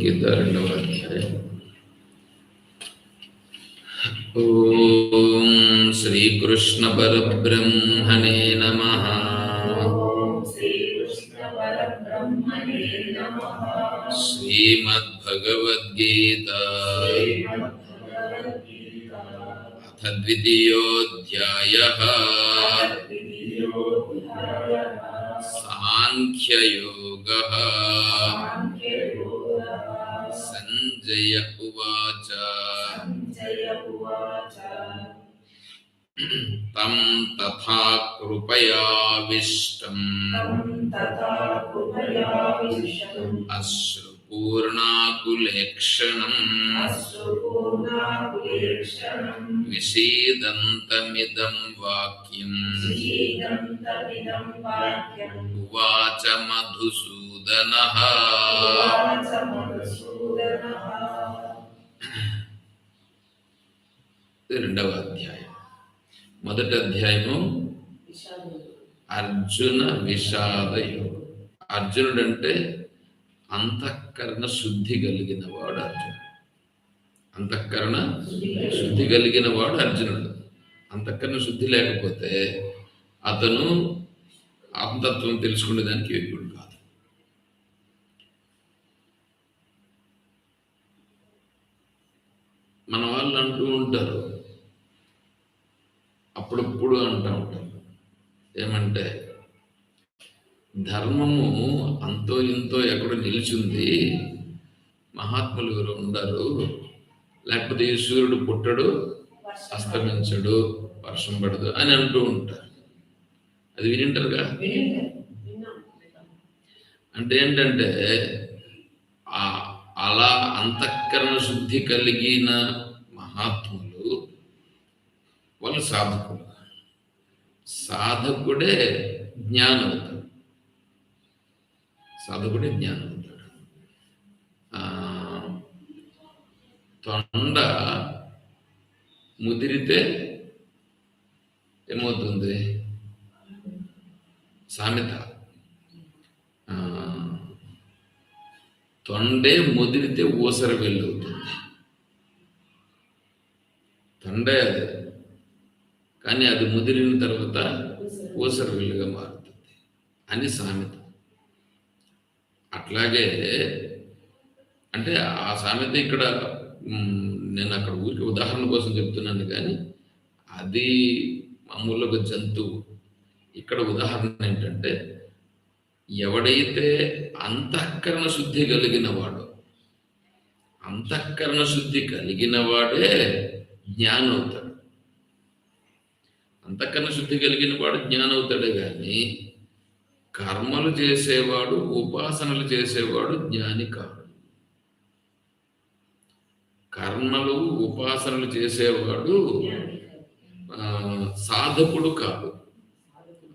భగవద్గీత 2వ అధ్యాయం. ఓం శ్రీకృష్ణ పరబ్రహ్మణే నమః. శ్రీమద్భగవద్గీత అథ ద్వితీయోऽధ్యాయః. సాంఖ్యయోగః. సంజయ ఉవాచ తం తథా కృపయావిష్టం అశ్రుపూర్ణాకులేక్షణం విషీదంతమిదం వాక్యం ఉవాచ మధుసూదనః. రెండవ అధ్యాయం. మొదటి అధ్యాయము అర్జున విషాద యోగం. అర్జునుడు అంటే అంతఃకరణ శుద్ధి కలిగిన వాడు అర్జునుడు. అంతఃకరణ శుద్ధి కలిగిన వాడు అర్జునుడు. అంతఃకరణ శుద్ధి లేకపోతే అతను ఆత్మతత్వం తెలుసుకునేదానికి యోగ్యుడు కాదు. మన వాళ్ళు అంటూ ఉంటారు, అప్పుడప్పుడు అంటూ ఉంటారు, ఏమంటే ధర్మము అంతో ఇంతో ఎక్కడో నిలిచింది, మహాత్ములు ఎవరు ఉండరు, లేకపోతే ఈ సూర్యుడు పుట్టడు, అస్తమించడు, వర్షం పడదు అని అంటూ ఉంటారు. అది వినింటారుగా. అంటే ఏంటంటే అలా అంతఃకరణ శుద్ధి కలిగిన మహాత్ములు వాళ్ళు సాధకులు. సాధకుడే జ్ఞానం అవుతాడు. సాధకుడే జ్ఞానం అవుతాడు. తొండ ముదిరితే ఏమవుతుంది? సామెత, తొండే ముదిరితే ఊసర వెళ్ళవుతుంది. తొండే అది, కానీ అది ముదిరిన తర్వాత ఊసర వెళ్ళుగా మారుతుంది అని సామెత. అట్లాగే అంటే ఆ సామెత ఇక్కడ నేను అక్కడ ఊరికి ఉదాహరణ కోసం చెప్తున్నాను, కానీ అది మామూలుగా జంతువు. ఇక్కడ ఉదాహరణ ఏంటంటే ఎవడైతే అంతఃకరణ శుద్ధి కలిగిన వాడు, అంతఃకరణ శుద్ధి కలిగిన వాడే జ్ఞానం అవుతాడు. అంతఃకరణ శుద్ధి కలిగిన వాడు జ్ఞానం అవుతాడే కానీ కర్మలు చేసేవాడు, ఉపాసనలు చేసేవాడు జ్ఞాని కాదు. కర్మలు ఉపాసనలు చేసేవాడు సాధకుడు కాదు.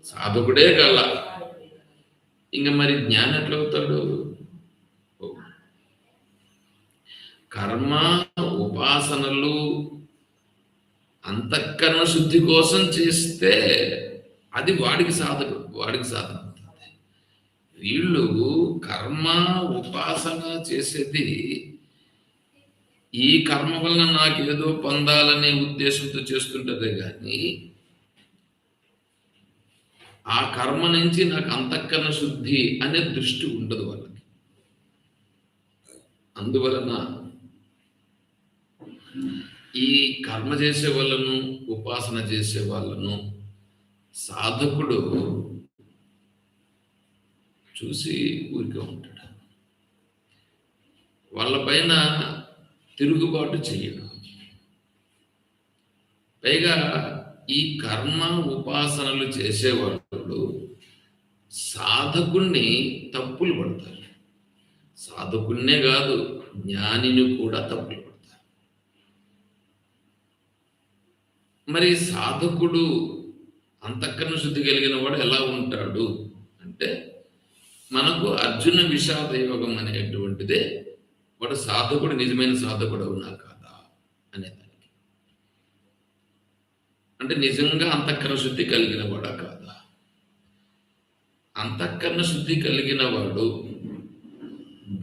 సాధకుడే గల ఇంకా మరి జ్ఞానం ఎట్లా అవుతాడు? కర్మ ఉపాసనలు అంతఃకరణ శుద్ధి కోసం చేస్తే అది వాడికి సాధన అవుతుంది. వీళ్ళు కర్మ ఉపాసన చేసేది ఈ కర్మ వలన నాకేదో పొందాలనే ఉద్దేశంతో చేస్తుంటదే కానీ ఆ కర్మ నుంచి నాకు అంతఃకరణ శుద్ధి అనే దృష్టి ఉండదు వాళ్ళకి. అందువలన ఈ కర్మ చేసే వాళ్ళను, ఉపాసన చేసే వాళ్ళను సాధకుడు చూసి ఊరికే ఉంటాడు. వాళ్ళపైన తిరుగుబాటు చేయడు. పైగా ఈ కర్మ ఉపాసనలు చేసేవాళ్ళు సాధకుణ్ణి తప్పులు పడతారు. సాధకున్నే కాదు, జ్ఞానిని కూడా తప్పులు పడతారు. మరి సాధకుడు అంతఃకరణ శుద్ధి కలిగిన వాడు ఎలా ఉంటాడు అంటే, మనకు అర్జున విషాద యోగం అనేటువంటిదే వాడు సాధకుడు నిజమైన సాధకుడు అవునా కాదా అనేదానికి. అంటే నిజంగా అంతఃకరణ శుద్ధి కలిగిన వాడా కాదా? అంతఃకరణ శుద్ధి కలిగిన వాడు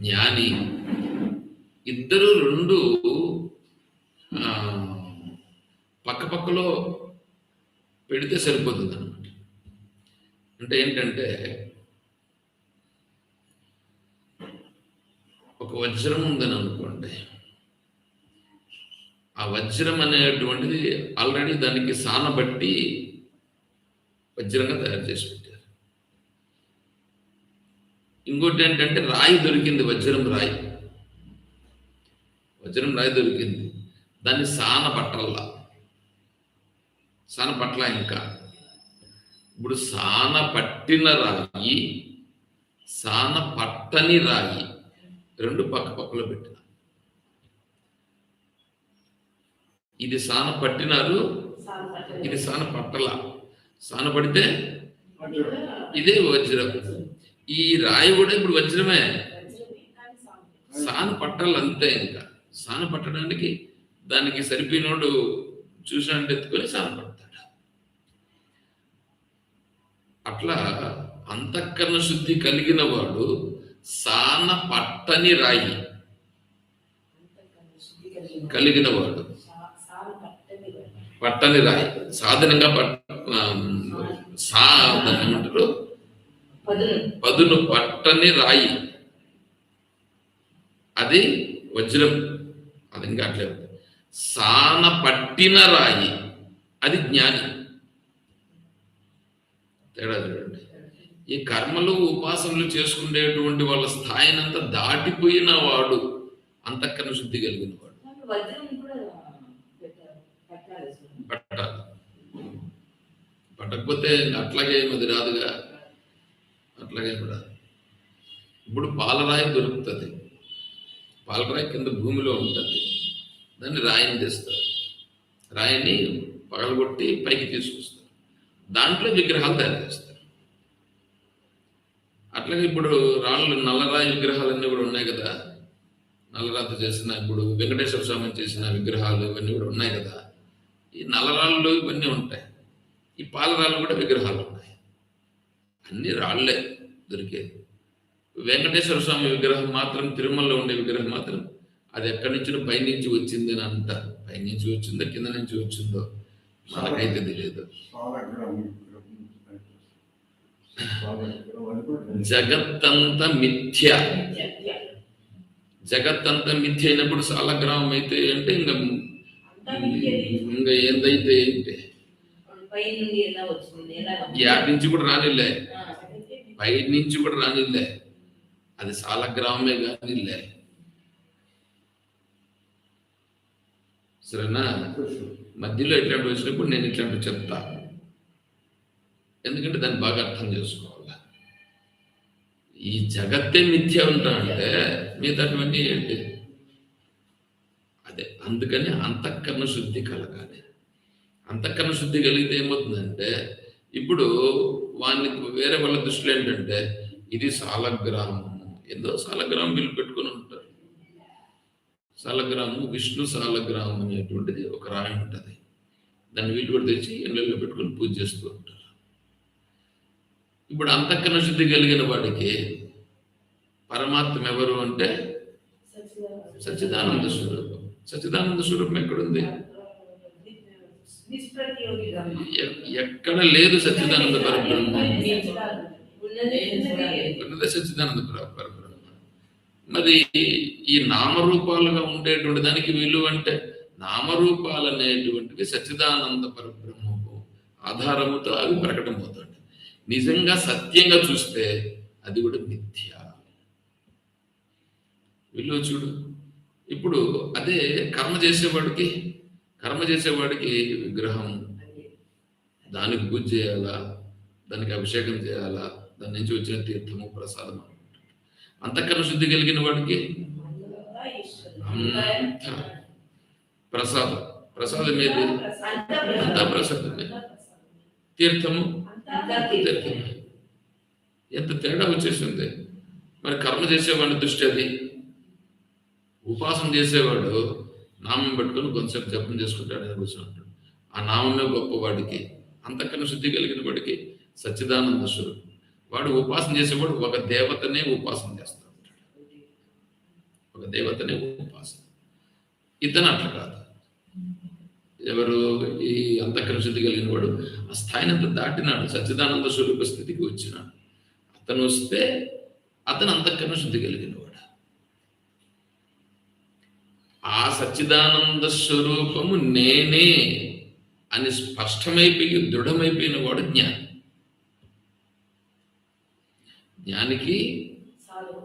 జ్ఞాని, ఇద్దరు రెండు పక్క పక్కలో పెడితే సరిపోతుంది అనమాట. అంటే ఏంటంటే ఒక వజ్రం ఉందని అనుకోండి, ఆ వజ్రం అనేటువంటిది ఆల్రెడీ దానికి సానబట్టి వజ్రంగా తయారు చేసి పెట్టారు. ఇంకోటి ఏంటంటే రాయి దొరికింది, వజ్రం రాయి దొరికింది, దాన్ని సాన పట్ల ఇంకా ఇప్పుడు సాన పట్టిన రాయి, సాన పట్టని రాయి రెండు పక్క పక్కలో పెట్టిన. ఇది సాన పట్టినారు, ఇది సాన పట్టల. సాన పడితే ఇదే వజ్రం. ఈ రాయి కూడా ఇప్పుడు వజ్రమే, సాన పట్టాలి అంతే. ఇంకా సాన పట్టడానికి దానికి సరిపోయినోడు చూసినట్టు ఎత్తుకొని సాన పడతాడు. అట్లా అంతఃకరణ శుద్ధి కలిగిన వాడు సాన పట్టని రాయి కలిగిన వాడు, పట్టని రాయి సాధనంగా ఏమంటారు, పదును పట్టని రాయి, అది వజ్రం. అది ఇంకా అట్లే సాన పట్టిన రాయి అది జ్ఞాని. తేడా చూడండి. ఈ కర్మలు ఉపాసనలు చేసుకునేటువంటి వాళ్ళ స్థాయినంతా దాటిపోయిన వాడు అంతఃకరణ శుద్ధి కలిగిన వాడు. పట్టాలి, పట్టకపోతే అట్లాగే అది రాదుగా, అట్లాగే కూడా. ఇప్పుడు పాలరాయి దొరుకుతుంది, పాలరాయి కింద భూమిలో ఉంటుంది, దాన్ని రాయిని తెస్తారు, రాయిని పగలగొట్టి పైకి తీసుకొస్తారు, దాంట్లో విగ్రహాలు తయారు చేస్తారు. అట్లాగే ఇప్పుడు రాళ్ళు నల్లరాయి విగ్రహాలన్నీ కూడా ఉన్నాయి కదా, నల్లరాత చేసిన, ఇప్పుడు వెంకటేశ్వర స్వామి చేసిన విగ్రహాలు ఇవన్నీ కూడా ఉన్నాయి కదా. ఈ నల్లరాళ్ళు ఇవన్నీ ఉంటాయి, ఈ పాలరాళ్ళు కూడా విగ్రహాలు ఉన్నాయి, అన్ని రాళ్లే దొరికేది. వెంకటేశ్వర స్వామి విగ్రహం మాత్రం, తిరుమలలో ఉండే విగ్రహం మాత్రం అది ఎక్కడి నుంచి పైనుంచి వచ్చింది అని అంటారు. పైనుంచి వచ్చిందో కింద నుంచి వచ్చిందో మనకైతే తెలియదు. జగత్తంత మిథ్య, జగత్తంత మిథ్య అయినప్పుడు సాలగ్రామం అయితే అంటే ఇంకా ఏందైతే ఏంటి, యాడ్ నుంచి కూడా రానిలే, పై నుంచి కూడా రానిలే, అది సాలగ్రామమే కానిలే. సరేనా? మధ్యలో ఇట్లాంటి వచ్చినప్పుడు నేను ఇట్లాంటివి చెప్తా, ఎందుకంటే దాన్ని బాగా అర్థం చేసుకోవాలి. ఈ జగత్తే మిథ్య ఉంటానంటే మిగతాటువంటి ఏంటి అదే. అందుకని అంతఃకరణ శుద్ధి కలగాలి. అంతఃకరణ శుద్ధి కలిగితే ఏమవుతుందంటే, ఇప్పుడు వేరే వాళ్ళ దృష్టిలో ఏంటంటే ఇది సాలగ్రామము, ఏదో సాలగ్రామం వీళ్ళు పెట్టుకుని ఉంటారు. సాలగ్రామం, విష్ణు సాలగ్రామం అనేటువంటిది ఒక రాయి ఉంటుంది, దాన్ని వీళ్ళు కూడా తెచ్చి ఇళ్ళల్లో పెట్టుకుని పూజ చేస్తూ ఉంటారు. ఇప్పుడు అంతఃకరణ శుద్ధి కలిగిన వాడికి పరమాత్మ ఎవరు అంటే సచ్చిదానంద స్వరూపం. సచ్చిదానంద స్వరూపం ఎక్కడుంది? ఎక్కడ లేదు సచ్చిదానంద పరబ్రహ్మ, ఉన్నదే సచ్చిదానంద పరబ్రహ్మ. మరి ఈ నామరూపాలుగా ఉండేటువంటి దానికి విలువ అంటే, నామరూపాలు అనేటువంటివి సచ్చిదానంద పరబ్రహ్మకు ఆధారముతో అవి ప్రకటమవుతాయి. నిజంగా సత్యంగా చూస్తే అది కూడా మిథ్య. విలువ చూడు. ఇప్పుడు అదే కర్మ చేసేవాడికి విగ్రహం, దానికి పూజ చేయాలా, దానికి అభిషేకం చేయాలా, దాని నుంచి వచ్చిన తీర్థము ప్రసాదం. అంతఃకరణ శుద్ధి కలిగిన వాడికి ప్రసాదం ఏది? అంతా ప్రసాదమే. తీర్థము ఎంత తేడా వచ్చేసింది. మరి కర్మ చేసేవాడి దృష్టి అది. ఉపాసన చేసేవాడు నామం పెట్టుకొని కొంతసేపు జపం చేసుకుంటాడు, అని కూర్చుంటాడు. ఆ నామమే గొప్పవాడికి, అంతఃకరణ శుద్ధి కలిగిన వాడికి సచ్చిదానంద స్వరూపం. వాడు ఉపాసన చేసేవాడు ఒక దేవతనే ఉపాసన చేస్తూ ఉంటాడు, ఒక ఒక దేవతనే ఉపాసన. ఇతను అట్లా కాదు. ఎవరు? ఈ అంతఃకరణ శుద్ధి కలిగిన వాడు ఆ స్థాయిని అంతా దాటినాడు, సచ్చిదానంద స్వరూప స్థితికి వచ్చినాడు. అతను వస్తే అతను అంతఃకరణ శుద్ధి కలిగిన వాడు. ఆ సచ్చిదానంద స్వరూపము నేనే అని స్పష్టమైపోయి దృఢమైపోయిన వాడు జ్ఞాని. జ్ఞానికి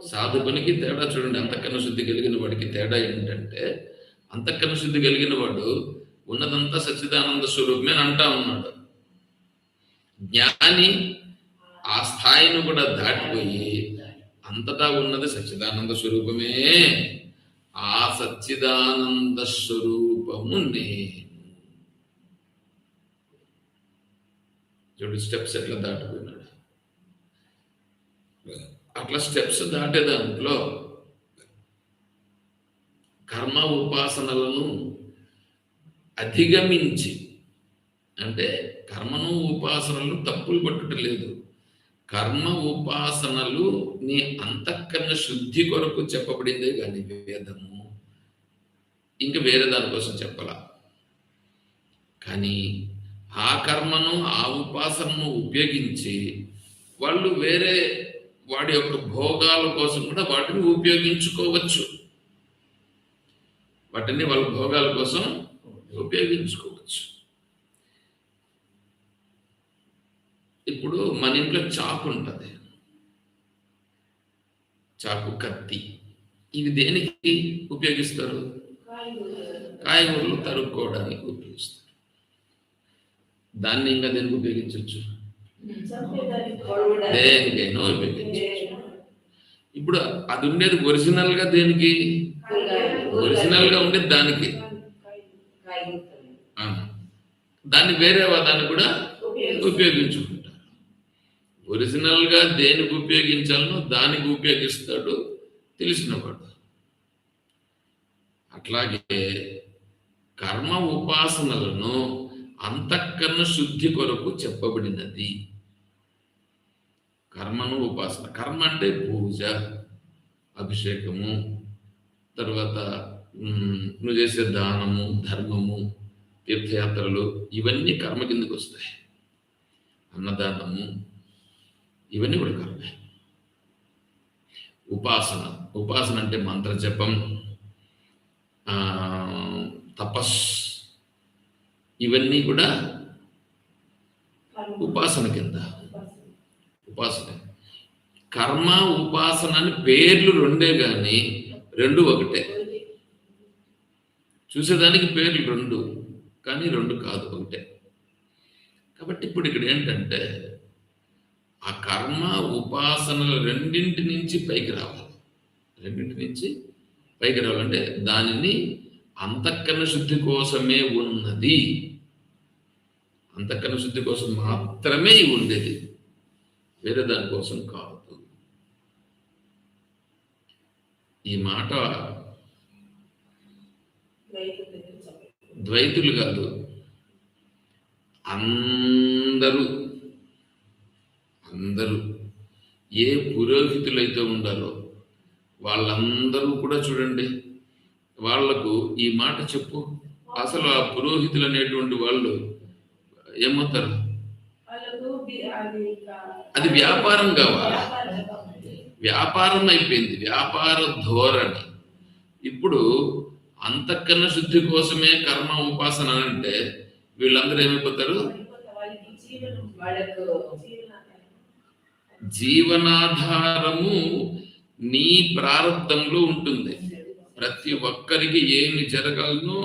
సాధకునికి తేడా చూడండి. అంతఃకరణ శుద్ధి కలిగిన వాడికి తేడా ఏంటంటే, అంతఃకరణ శుద్ధి కలిగిన వాడు ఉన్నదంతా సచ్చిదానంద స్వరూపమే అని అంటా ఉన్నాడు. జ్ఞాని ఆ స్థాయిని కూడా దాటిపోయి అంతటా ఉన్నది సచ్చిదానంద స్వరూపమే, ఆ సచ్చిదానంద స్వరూపము నేను. చూడు స్టెప్స్ ఎట్లా దాటిపోయినాడు. అట్లా స్టెప్స్ దాటే దాంట్లో కర్మ ఉపాసనలను అధిగమించి, అంటే కర్మను ఉపాసనలు తప్పులు పట్టుట లేదు, కర్మ ఉపాసనలు నీ అంతఃకరణ శుద్ధి కొరకు చెప్పబడిందే కానీ వేదము ఇంకా వేరే దానికోసం చెప్పాల. కానీ ఆ కర్మను ఆ ఉపాసనను ఉపయోగించి వాళ్ళు వేరే వాడి యొక్క భోగాల కోసం కూడా వాటిని ఉపయోగించుకోవచ్చు. వాటిని వాళ్ళ భోగాల కోసం ఉపయోగించుకోవచ్చు. ఇప్పుడు మన ఇంట్లో చాకు ఉంటుంది, చాకు, కత్తి, ఇవి దేనికి ఉపయోగిస్తారు? కాయగూరలు తరుక్కోవడానికి ఉపయోగిస్తారు. దాన్ని ఇంకా దేనికి ఉపయోగించవచ్చు? దేనికైనా ఉపయోగించవచ్చు. ఇప్పుడు అది ఉండేది ఒరిజినల్ గా దేనికి? ఒరిజినల్ గా ఉండేది దానికి. దాన్ని వేరే దాన్ని కూడా ఉపయోగించుకుంటారు. ఒరిజినల్ గా దేనికి ఉపయోగించాలనో దానికి ఉపయోగిస్తాడు తెలిసినవాడు. అట్లాగే కర్మ ఉపాసనలను అంతఃకరణ శుద్ధి కొరకు చెప్పబడినది. కర్మను ఉపాసన, కర్మ అంటే పూజ, అభిషేకము, తర్వాత నువ్వు చేసే దానము, ధర్మము, తీర్థయాత్రలు, ఇవన్నీ కర్మ కిందకు వస్తాయి. అన్నదానము, ఇవన్నీ కూడా కర్మే. ఉపాసన, ఉపాసన అంటే మంత్రజపం, తపస్, ఇవన్నీ కూడా ఉపాసన కింద. ఉపాసన, కర్మ, ఉపాసన అని పేర్లు రెండే కానీ రెండు ఒకటే. చూసేదానికి పేర్లు రెండు కానీ రెండు కాదు, ఒకటే. కాబట్టి ఇప్పుడు ఇక్కడ ఏంటంటే ఆ కర్మ ఉపాసనలు రెండింటి నుంచి పైకి రావాలి. రెండింటి నుంచి పైకి రావాలంటే దానిని అంతఃకరణ శుద్ధి కోసమే ఉన్నది, అంతఃకరణ శుద్ధి కోసం మాత్రమే ఉండేది, వేరే దానికోసం కాదు. ఈ మాట ద్వైతులు కాదు, అందరూ ఏ పురోహితులైతే ఉండారో వాళ్ళందరూ కూడా చూడండి, వాళ్లకు ఈ మాట చెప్పు. అసలు ఆ పురోహితులు అనేటువంటి వాళ్ళు ఏమవుతారు? అది వ్యాపారం కావాలి, వ్యాపారం అయిపోయింది, వ్యాపార ధోరణి. ఇప్పుడు అంతఃకరణ శుద్ధి కోసమే కర్మ ఉపాసన అంటే వీళ్ళందరూ ఏమైపోతారు? జీవనాధారము నీ ప్రారంధంలో ఉంటుంది. ప్రతి ఒక్కరికి ఏమి జరగాలనో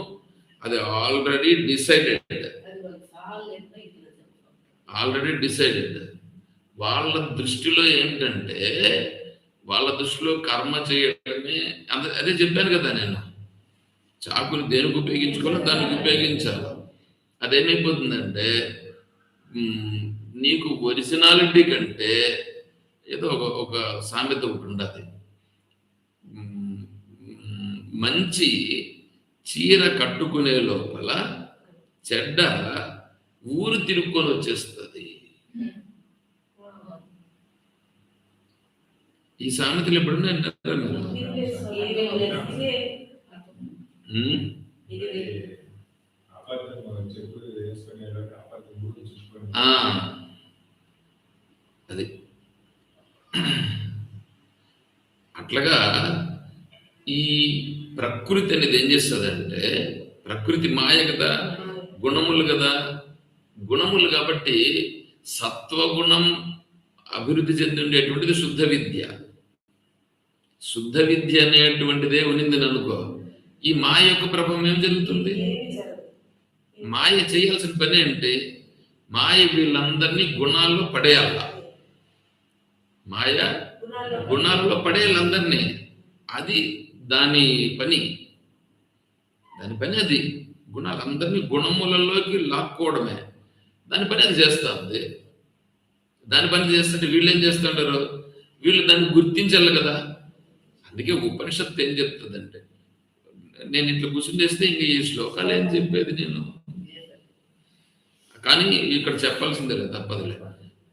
అది ఆల్రెడీ డిసైడెడ్. వాళ్ళ దృష్టిలో ఏంటంటే, వాళ్ళ దృష్టిలో కర్మ చేయడమే. అదే చెప్పాను కదా నేను, చాకుని దేనికి ఉపయోగించుకోవాలో దానికి ఉపయోగించాలి. అదేమైపోతుందంటే నీకు ఒరిజినాలిటీ కంటే ఏదో ఒక సామెత ఒకటి ఉండాలి. మంచి చీర కట్టుకునే లోపల చెడ్డ ఊరు తిరుక్కొని వచ్చేస్తుంది. ఈ సామెతలు ఎప్పుడన్నా ఉమ్, ఆ, అది అట్లాగా ఈ ప్రకృతి అనేది ఏం చేస్తుందంటే, ప్రకృతి మాయ కదా, గుణములు కదా, గుణములు కాబట్టి సత్వగుణం అభివృద్ధి చెంది ఉండేటువంటిది శుద్ధ విద్య. శుద్ధ విద్య అనేటువంటిదే ఉనిందని అనుకో, ఈ మాయ యొక్క ప్రభావం ఏం జరుగుతుంది? మాయ చేయాల్సిన పని ఏంటి? మాయ వీళ్ళందరినీ గుణాల్లో పడేయాల. మాయ గుణాల్లో పడేయాలి అందరినీ. అది దాని పని. దాని పని అది. గుణాలందరినీ గుణములలోకి లాక్కోవడమే దాని పని. అది చేస్తుంది. దాని పని చేస్తుంటే వీళ్ళు ఏం చేస్తుంటారు? వీళ్ళు దాన్ని గుర్తించాలి కదా. అందుకే ఉపనిషత్తు ఏం చెప్తుందంటే, నేను ఇట్లా కూర్చుని చేస్తే ఇంక ఈ శ్లోకాలు ఏం చెప్పేది నేను, కానీ ఇక్కడ చెప్పాల్సిందే లేదు, తప్పదులే.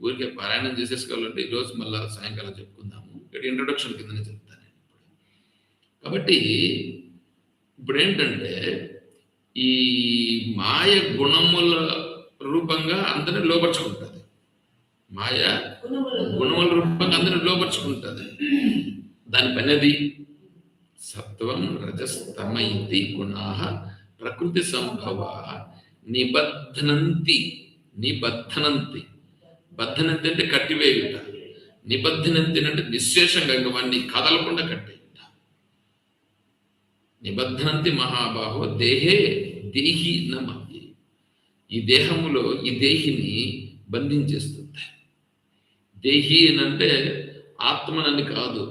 ఊరికే పారాయణం చేసేసుకోవాలంటే ఈరోజు మళ్ళీ సాయంకాలం చెప్పుకుందాము. ఇక్కడ ఇంట్రొడక్షన్ కిందనే చెప్తాను. కాబట్టి ఇప్పుడు ఏంటంటే, ఈ మాయ గుణముల రూపంగా అందరిని లోపరుచుకుంటుంది. మాయ గుణముల రూపంగా అందరిని లోపరుచుకుంటుంది. దాని పని అది. సత్వం రజస్తమ ఇది గుణాః ప్రకృతి సంభవ నిబధ్నంతి. నిబద్ధనంతి. బద్ధనంతి అంటే కట్టివేయుట. నిబద్ధనంతి అంటే నిశ్శేషంగా వాడిని కదలకుండా కట్టేయుట. నిబద్ధనంతి మహాబాహో దేహే దేహి నమతి. ఈ దేహములో ఈ దేహిని బంధించేస్తుంది. దేహి అంటే ఆత్మనని కాదు,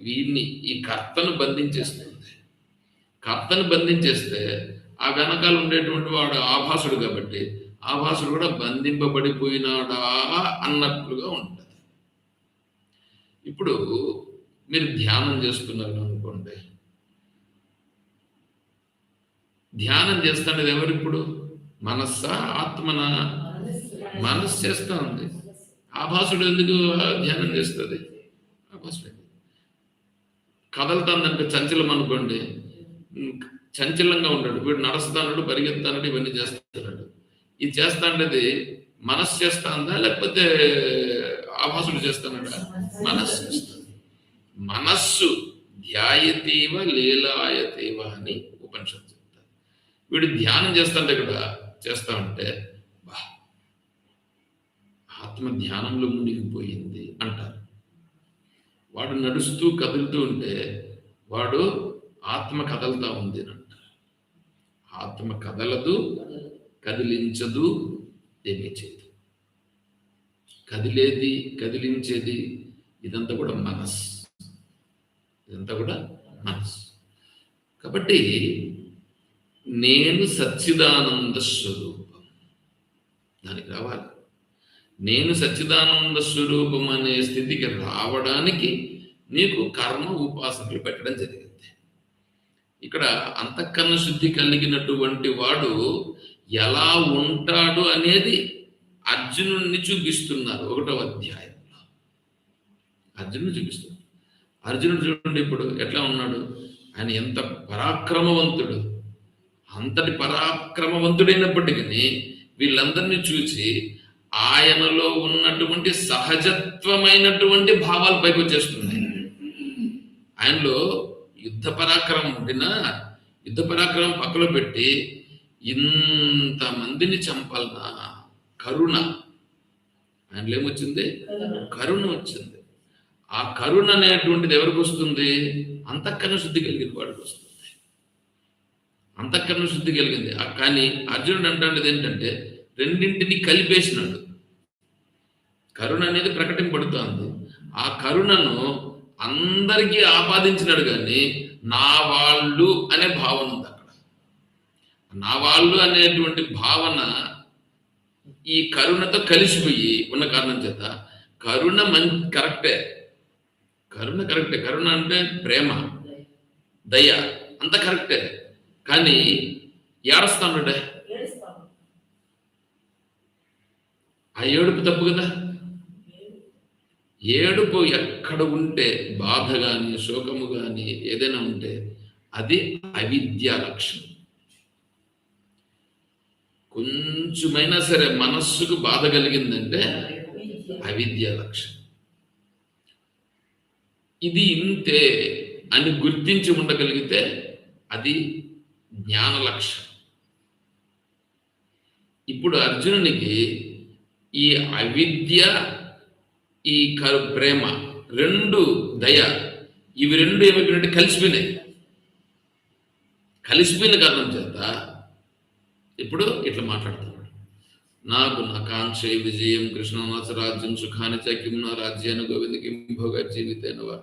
వీడిని, ఈ కర్తను బంధించేస్తుంది. కర్తను బంధించేస్తే ఆ వెనకాల ఉండేటువంటి వాడు ఆభాసుడు కాబట్టి ఆభాసుడు కూడా బంధింపబడిపోయినాడా అన్నట్లుగా ఉంటుంది. ఇప్పుడు మీరు ధ్యానం చేస్తున్నారు అనుకోండి. ధ్యానం చేస్తున్నది ఎవరు? ఇప్పుడు మనస్సా ఆత్మనా? మనస్సు చేస్తూ ఉంది. ఆభాసుడు ఎందుకు ధ్యానం చేస్తుంది? ఆభాసుడు కదలుతానంటే చంచలం అనుకోండి, చంచలంగా ఉంటాడు వీడు. నడుస్తాడు, పరిగెత్తాడు, ఇవన్నీ చేస్తున్నాడు. ఇది చేస్తాండేది మనస్సు చేస్తాందా లేకపోతే ఆభాసుడు చేస్తానడా? మనస్సు చేస్తాడు. మనస్సు ధ్యాయతీవ లీలాయతీవ అని ఉపనిషత్తు చెప్తారు. వీడు ధ్యానం చేస్తాంటే ఇక్కడ చేస్తా ఉంటే బా ఆత్మ ధ్యానంలో మునిగిపోయింది అంటారు. వాడు నడుస్తూ కదులుతూ ఉంటే వాడు ఆత్మ కదలుతా ఉంది అని అంటారు. ఆత్మ కదలదు, కదిలించదు, ఏమీ చేయదు. కదిలేది, కదిలించేది ఇదంతా కూడా మనస్సు. ఇదంతా కూడా మనస్సు. కాబట్టి నేను సచ్చిదానంద స్వరూపం, దానికి రావాలి. నేను సచ్చిదానంద స్వరూపం అనే స్థితికి రావడానికి నీకు కర్మ ఉపాసనలు పెట్టడం జరిగింది. ఇక్కడ అంతఃకరణ శుద్ధి కలిగినటువంటి వాడు ఎలా ఉంటాడు అనేది అర్జునుడిని చూపిస్తున్నారు 1వ అధ్యాయంలో. అర్జునుడు చూపిస్తున్నారు. అర్జునుడు చూడండి ఇప్పుడు ఎట్లా ఉన్నాడు. ఆయన ఎంత పరాక్రమవంతుడు. అంతటి పరాక్రమవంతుడైనప్పటికీ వీళ్ళందరినీ చూసి ఆయనలో ఉన్నటువంటి సహజత్వమైనటువంటి భావాలు పైకి వచ్చేస్తున్నాయి. ఆయనలో యుద్ధ పరాక్రమం ఉండినా యుద్ధ పరాక్రమం పక్కలో పెట్టి ఇంతమందిని చంపాలనా కరుణ. ఆయనలో ఏమొచ్చింది? కరుణ వచ్చింది. ఆ కరుణ అనేటువంటిది ఎవరికి వస్తుంది? అంతఃకరణ శుద్ధి కలిగిన వాడికి వస్తుంది. అంతఃకరణ శుద్ధి కలిగింది. కానీ అర్జునుడు అంటాడు ఏంటంటే రెండింటిని కలిపేసినాడు. కరుణ అనేది ప్రకటింపబడుతోంది. ఆ కరుణను అందరికీ ఆపాదించినాడు, కానీ నా వాళ్ళు అనే భావన ఉంది అక్కడ. నా వాళ్ళు అనేటువంటి భావన ఈ కరుణతో కలిసిపోయి ఉన్న కారణం చేత కరుణ కరెక్టే. కరుణ కరెక్టే. కరుణ అంటే ప్రేమ, దయ, అంత కరెక్టే. కానీ ఏడుస్తానుడే, ఆ ఏడుపు తప్పు కదా. ఏడుపు ఎక్కడ ఉంటే బాధ కానీ శోకము కానీ ఏదైనా ఉంటే అది అవిద్య లక్షణం. కొంచెమైనా సరే మనస్సుకు బాధ కలిగిందంటే అవిద్య లక్షణం. ఇది ఇంతే అని గుర్తించి ఉండగలిగితే అది జ్ఞాన లక్షణం. ఇప్పుడు అర్జునునికి ఈ అవిద్య, ఈ ప్రేమ రెండు, దయ, ఇవి రెండు ఏమైపోయినట్టు కలిసిపోయినాయి. కలిసిపోయిన కారణం చేత ఇప్పుడు ఇట్లా మాట్లాడుతున్నాడు. నాకు నా కాంక్ష విజయం కృష్ణనాథ రాజ్యం సుఖాన్ని చకిం నా రాజ్యాన్ని గోవిందకి భోగ జీవితేనవా.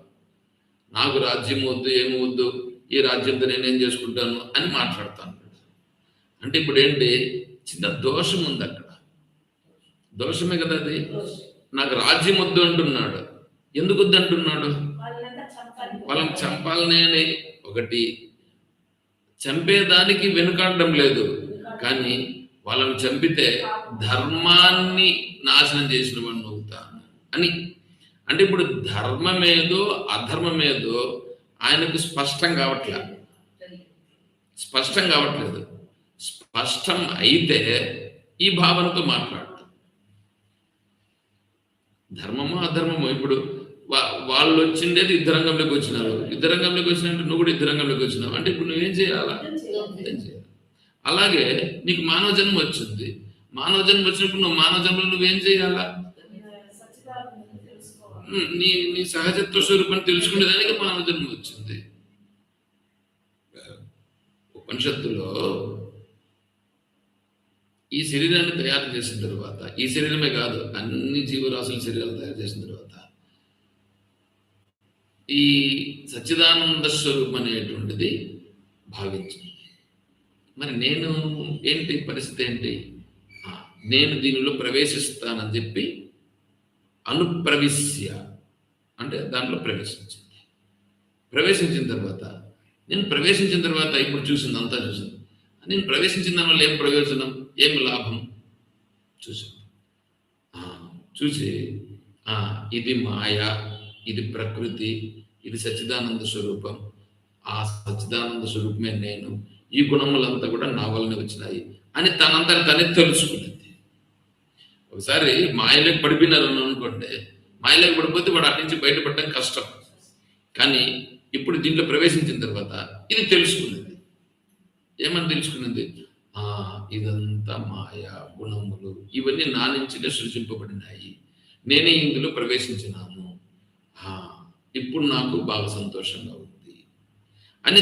నాకు రాజ్యం వద్దు, ఏమి వద్దు, ఈ రాజ్యంతో నేనేం చేసుకుంటాను అని మాట్లాడతాను. అంటే ఇప్పుడు ఏంటి, చిన్న దోషం ఉంది అక్కడ. దోషమే కదా అది. నాకు రాజ్యం వద్దు అంటున్నాడు. ఎందుకు వద్దు అంటున్నాడు? వాళ్ళని చంపాలనే ఒకటి, చంపేదానికి వెనుకాడడం లేదు, కానీ వాళ్ళని చంపితే ధర్మాన్ని నాశనం చేసిన వాడిని అవుతాను అని. అంటే ఇప్పుడు ధర్మమేదో అధర్మమేదో ఆయనకు స్పష్టం కావట్లేదు. స్పష్టం అయితే ఈ భావనతో మాట్లాడతాం. ధర్మమో అధర్మమో, ఇప్పుడు వాళ్ళు వచ్చిండేది యుద్ధరంగంలోకి వచ్చినారు. యుద్ధరంగంలోకి వచ్చినట్టు నువ్వు కూడా యుద్ధరంగంలోకి వచ్చినావు. అంటే ఇప్పుడు నువ్వేం చేయాలా? ఏం చేయాలి? అలాగే నీకు మానవ జన్మ వచ్చింది. మానవ జన్మ వచ్చినప్పుడు నువ్వు మానవ జన్మలో నువ్వేం చేయాలా? నీ సహజత్వ స్వరూపాన్ని తెలుసుకునేదానికి మానవ జన్మ వచ్చింది. ఉపనిషత్తులో ఈ శరీరాన్ని తయారు చేసిన తర్వాత, ఈ శరీరమే కాదు అన్ని జీవరాశుల శరీరాలు తయారు చేసిన తర్వాత ఈ సచ్చిదానంద స్వరూపం అనేటువంటిది భావించింది. మరి నేను ఏంటి పరిస్థితి ఏంటి? నేను దీనిలో ప్రవేశిస్తానని చెప్పి అనుప్రవిశ్య అంటే దాంట్లో ప్రవేశించింది. ప్రవేశించిన తర్వాత ఇప్పుడు చూసింది, అంతా చూసింది. నేను ప్రవేశించిన దానివల్ల ఏం ప్రయోజనం, ఏం లాభం చూసింది. చూసి ఇది మాయ, ఇది ప్రకృతి, ఇది సచ్చిదానంద స్వరూపం, ఆ సచ్చిదానంద స్వరూపమే నేను, ఈ గుణములంతా కూడా నా వల్లనే వచ్చినాయి అని తనంతా తనే తెలుసుకునేది. ఒకసారి మాయలోకి పడిపోయినారని అనుకోండి, మాయలోకి పడిపోతే వాడు అటు నుంచి బయటపడడం కష్టం. కానీ ఇప్పుడు దీంట్లో ప్రవేశించిన తర్వాత ఇది తెలుసుకునేది. ఏమని తెలుసుకునేది? ఇదంతా మాయా గుణములు, ఇవన్నీ నా నుంచినే సృజింపబడినాయి, నేనే ఇందులో ప్రవేశించినాను, ఇప్పుడు నాకు బాగా సంతోషంగా ఉంది అని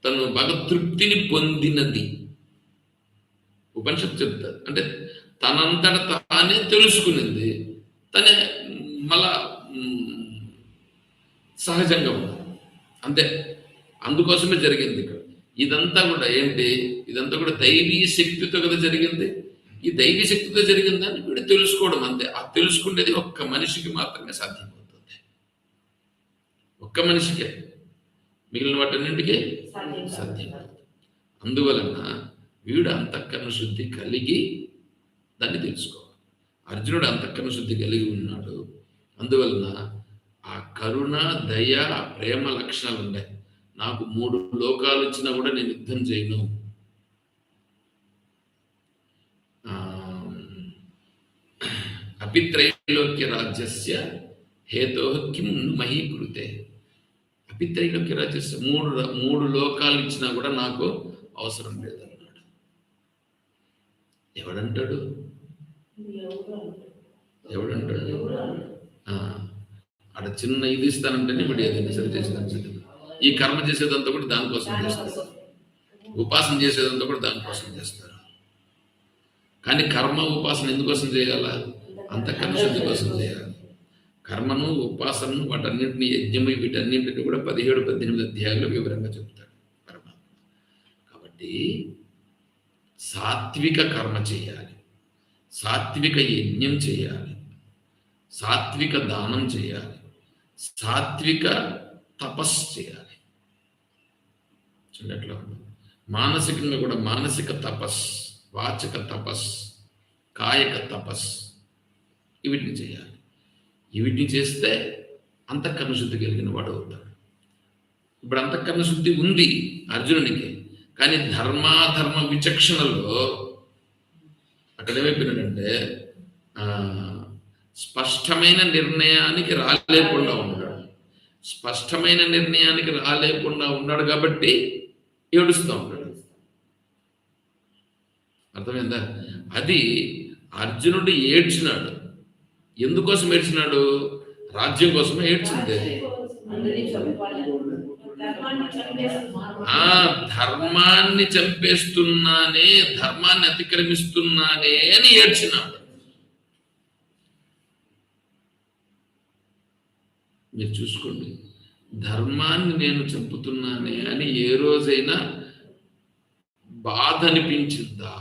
తను బాగా తృప్తిని పొందినది ఉపనిషత్తు చెప్తారు. అంటే తనంతట తానే తెలుసుకునేది, తనే మళ్ళా సహజంగా ఉంది అంతే. అందుకోసమే జరిగింది ఇక్కడ. ఇదంతా కూడా ఏంటి? ఇదంతా కూడా దైవీ శక్తితో కదా జరిగింది. ఈ దైవీ శక్తితో జరిగిందని వీడు తెలుసుకోవడం అంతే. ఆ తెలుసుకునేది ఒక్క మనిషికి మాత్రమే సాధ్యమవుతుంది. ఒక్క మనిషికే, మిగిలిన వాటన్నింటికి సాధ్యం. అందువలన వీడు అంతఃకరణ శుద్ధి కలిగి దాన్ని తెలుసుకోవాలి. అర్జునుడు అంతఃకరణ శుద్ధి కలిగి ఉన్నాడు. అందువలన ఆ కరుణ, దయ, ప్రేమ లక్షణాలు ఉన్నాయి. నాకు 3 లోకాలు ఇచ్చినా కూడా నేను యుద్ధం చేయను. అపిత్రైలోక్య రాజ్యస్య హేతో కిం మహీకృతే. అపిత్రైలోక్య రాజ్యస్య 3 లోకాలు ఇచ్చినా కూడా నాకు అవసరం లేదన్నాడు. ఎవడంటాడు? అక్కడ చిన్న ఇది ఇస్తానంటేనే వీడు ఏదైనా సరే చేసేదాన్ని. ఈ కర్మ చేసేదంతా కూడా దానికోసం చేస్తారు, ఉపాసన చేసేదంతా కూడా దానికోసం చేస్తారు. కానీ కర్మ ఉపాసన ఎందుకోసం చేయాలా? అంతఃకరణ శుద్ధి కోసం చేయాలి. కర్మను, ఉపాసనను, వాటన్నింటినీ, యజ్ఞము, వీటన్నింటినీ కూడా 17-18 అధ్యాయాల్లో వివరంగా చెప్తాడు పరమాత్మ. కాబట్టి సాత్విక కర్మ చేయాలి, సాత్విక యజ్ఞం చేయాలి, సాత్విక దానం చేయాలి, సాత్విక తపస్సు చేయాలి. చూడట్లా మానసికంగా కూడా మానసిక తపస్, వాచక తపస్, కాయక తపస్, వీటిని చేయాలి. వీటిని చేస్తే అంతఃకరణ శుద్ధి కలిగిన వాడు అవుతాడు. ఇప్పుడు అంతఃకరణ శుద్ధి ఉంది అర్జునునికి, కానీ ధర్మాధర్మ విచక్షణలో అక్కడ ఏమైపోయినాడంటే స్పష్టమైన నిర్ణయానికి రాలేకుండా ఉన్నాడు. స్పష్టమైన నిర్ణయానికి రాలేకుండా ఉన్నాడు కాబట్టి ఏడుస్తూ ఉంటాడు. అర్థమైందా? అది అర్జునుడు ఏడ్చినాడు. ఎందుకోసం ఏడ్చినాడు? రాజ్యం కోసమే ఏడ్చింది. ధర్మాన్ని చంపేస్తున్నానే, ధర్మాన్ని అతిక్రమిస్తున్నానే అని ఏడ్చినాడు. మీరు చూసుకోండి, ధర్మాన్ని నేను చంపుతున్నానే అని ఏ రోజైనా బాధ అనిపించిందా?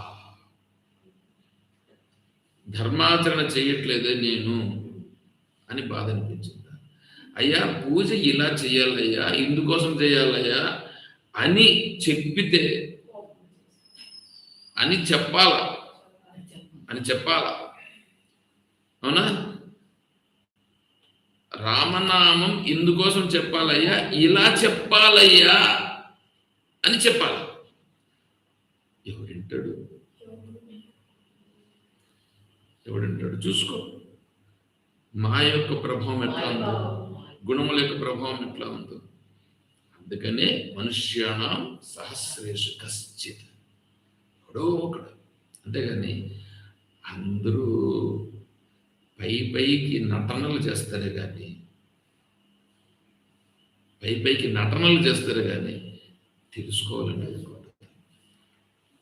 ధర్మాచరణ చేయట్లేదే నేను అని బాధ అనిపించిందా? అయ్యా పూజ ఇలా చేయాలయ్యా, ఇందుకోసం చేయాలయ్యా అని చెప్పితే అని చెప్పాలా, అవునా? రామనామం ఇందుకోసం చెప్పాలయ్యా, ఇలా చెప్పాలయ్యా అని చెప్పాలి. ఎవడింటాడు? చూసుకో. మాయ యొక్క ప్రభావం ఎట్లా ఉందో, గుణముల యొక్క ప్రభావం ఎట్లా ఉందో. అందుకనే మనుష్యాణం సహస్రేషు కశ్చిత్, ఎవడో ఒకడు. అంతేగాని అందరూ పైకి నటనలు చేస్తారు కానీ తెలుసుకోవాలని అనుకుంటారు.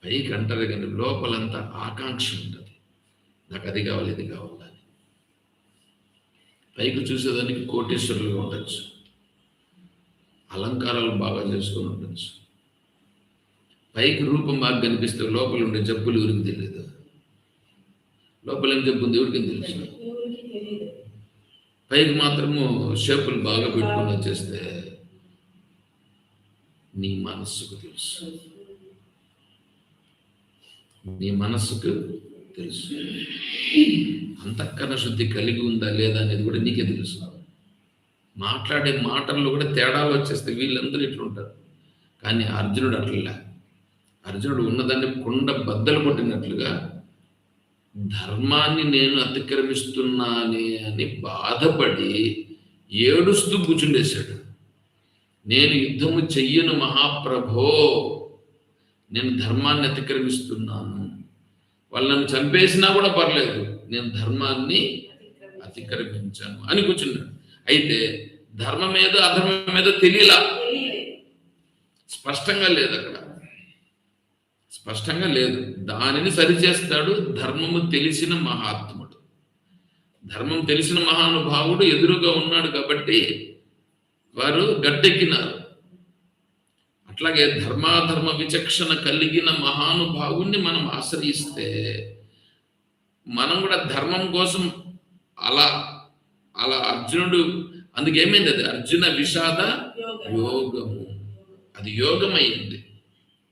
పైకి అంటారు కానీ లోపలంతా ఆకాంక్ష ఉంటుంది, నాకు అది కావాలి ఇది కావాలని. పైకి చూసేదానికి కోటీశ్వరులుగా ఉండొచ్చు, అలంకారాలు బాగా చేసుకొని ఉండొచ్చు. పైకి రూపం బాగా కనిపిస్తే లోపల ఉండే జబ్బులు ఎవరికి తెలియదు. లోపల ఏం జబ్బు ఉంది ఎవరికి తెలుసు. పైకి మాత్రము షేపులు బాగా పెట్టుకొని వచ్చేస్తే నీ మనస్సుకు తెలుసు, అంతఃకరణ శుద్ధి కలిగి ఉందా లేదా అనేది కూడా నీకే తెలుసు. మాట్లాడే మాటల్లో కూడా తేడాలు వచ్చేస్తే వీళ్ళందరూ ఇట్లుంటారు. కానీ అర్జునుడు అట్లా, అర్జునుడు ఉన్నదాన్ని కుండ బద్దలు కొట్టినట్లుగా ధర్మాన్ని నేను అతిక్రమిస్తున్నానే అని బాధపడి ఏడుస్తూ కూర్చుండేశాడు. నేను యుద్ధము చెయ్యను మహాప్రభో, నేను ధర్మాన్ని అతిక్రమిస్తున్నాను, వాళ్ళు నన్ను చంపేసినా కూడా పర్లేదు, నేను ధర్మాన్ని అతిక్రమించాను అని కూర్చున్నాడు. అయితే ధర్మం ఏదో అధర్మం ఏదో తెలియలా, స్పష్టంగా లేదు, అక్కడ స్పష్టంగా లేదు. దానిని సరిచేస్తాడు ధర్మము తెలిసిన మహాత్ముడు, ధర్మం తెలిసిన మహానుభావుడు ఎదురుగా ఉన్నాడు కాబట్టి వారు గట్టెక్కినారు. అట్లాగే ధర్మాధర్మ విచక్షణ కలిగిన మహానుభావుణ్ణి మనం ఆశ్రయిస్తే మనం కూడా ధర్మం కోసం అలా అర్జునుడు, అందుకేమైంది అది అర్జున విషాద యోగము, అది యోగం అయ్యింది,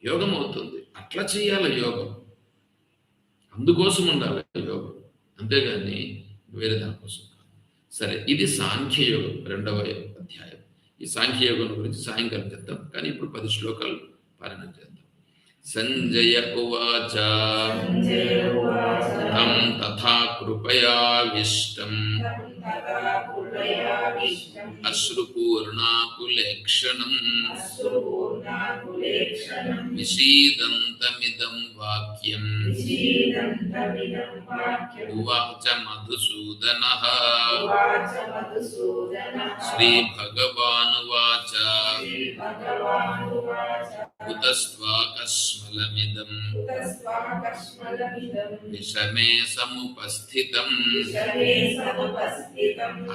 యోగం అవుతుంది. అట్లా చేయాలి యోగం, అందుకోసం ఉండాలి యోగం, అంతేగాని వేరే దానికోసం కాదు. సరే, ఇది సాంఖ్యయోగం 2వ అధ్యాయం. ఈ సాంఖ్యయోగం గురించి సాయంకాలం చేద్దాం, కానీ ఇప్పుడు 10 శ్లోకాలు పారాయణం చేద్దాం. సంజయ ఉవాచ తం తథా కృపయావిష్టం అశ్రుపూర్ణాకులేక్షణం విషీదంతమిదం వాక్యం ఉవాచ మధుసూదనః. శ్రీభగవానువాచ కుతస్త్వాకస్మలమిదం విషమే సముపస్థితం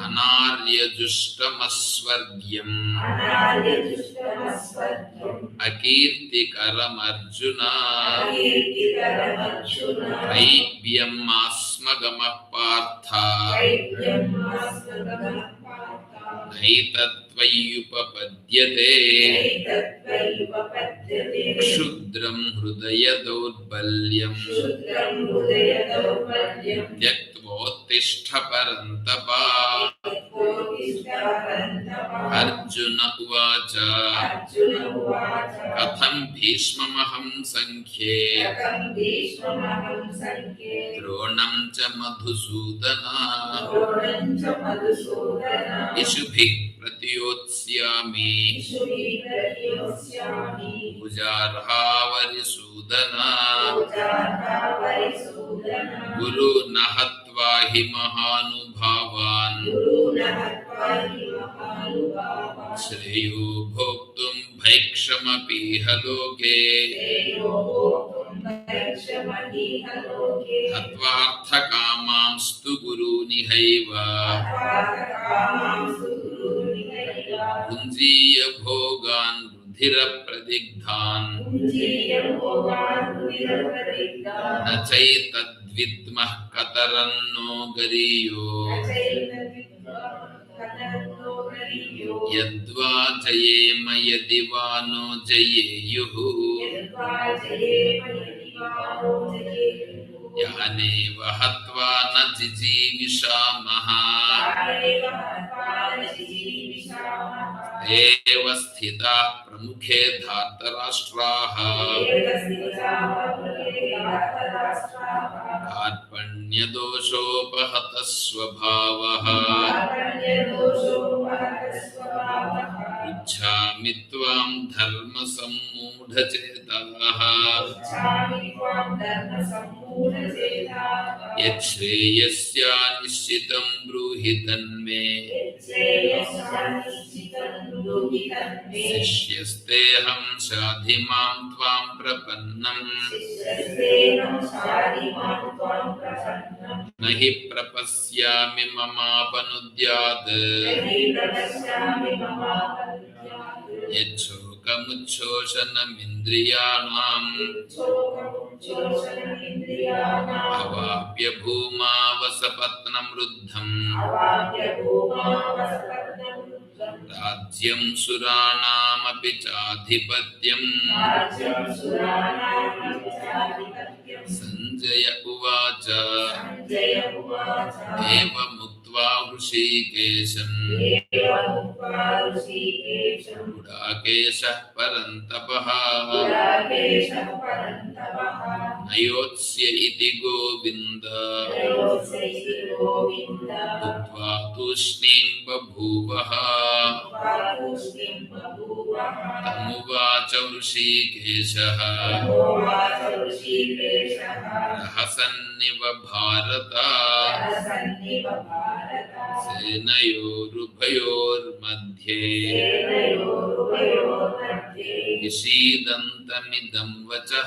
అనార్యజుష్టమస్వర్గ్యం అకీర్తికరమర్జున క్లైబ్యం ఆస్మగమః పార్థ నైతత్వ नैतत्त्वय्युपपद्यते क्षुद्रं हृदय दौर्बल्यं त्यक्त्वोत्तिष्ठ परन्तप। अर्जुन उवाच कथं भीष्ममहं संख्ये द्रोणं च मधुसूदन इषुभिः प्रतियोत्स्यामि पूजार्हावरिसूदन गुरुन् हत्वा हि महानुभावान् श्रेयो भोक्तुं भैक्षमपीह लोके हत्वार्थकामांस्तु गुरूनिहैव भुञ्जीय भोगान् रुधिरप्रदिग्धान् न चैतद्विद्मः कतरन्नो गरीयो यद्वा जयेम यदि वा नो जयेयुः यानेव हत्वा न जिजीविषामः एव स्थिताः प्रमुखे धार्तराष्ट्राः कार्पण्यदोषोपहतः स्वभावः पृच्छामि त्वां धर्मसम्मूढचेताः यच्छ्रेयस्यानिश्चितं ब्रूहि तन्मे शिष्यस्तेऽहं शाधि मां त्वां प्रपन्नम् न हि प्रपश्यामि ममापनुद्यात् यच्छोकमुच्छोषणमिन्द्रियाणाम् अवाप्य भूमावसपत्नं रुद्धम् राज्यं सुराणामपि चाधिपत्यम् संजय उवाच एवमुक्त्वा ऋषिकेशं गुडाकेशः परन्तपः न योत्स्य इति गोविन्द उक्त्वा तूष्णीं बभूवः तमुवाच ऋषिकेशः रहसन्निव भारत सेनयोरुभयोर्मध्ये विषीदन्तमिदं वचः।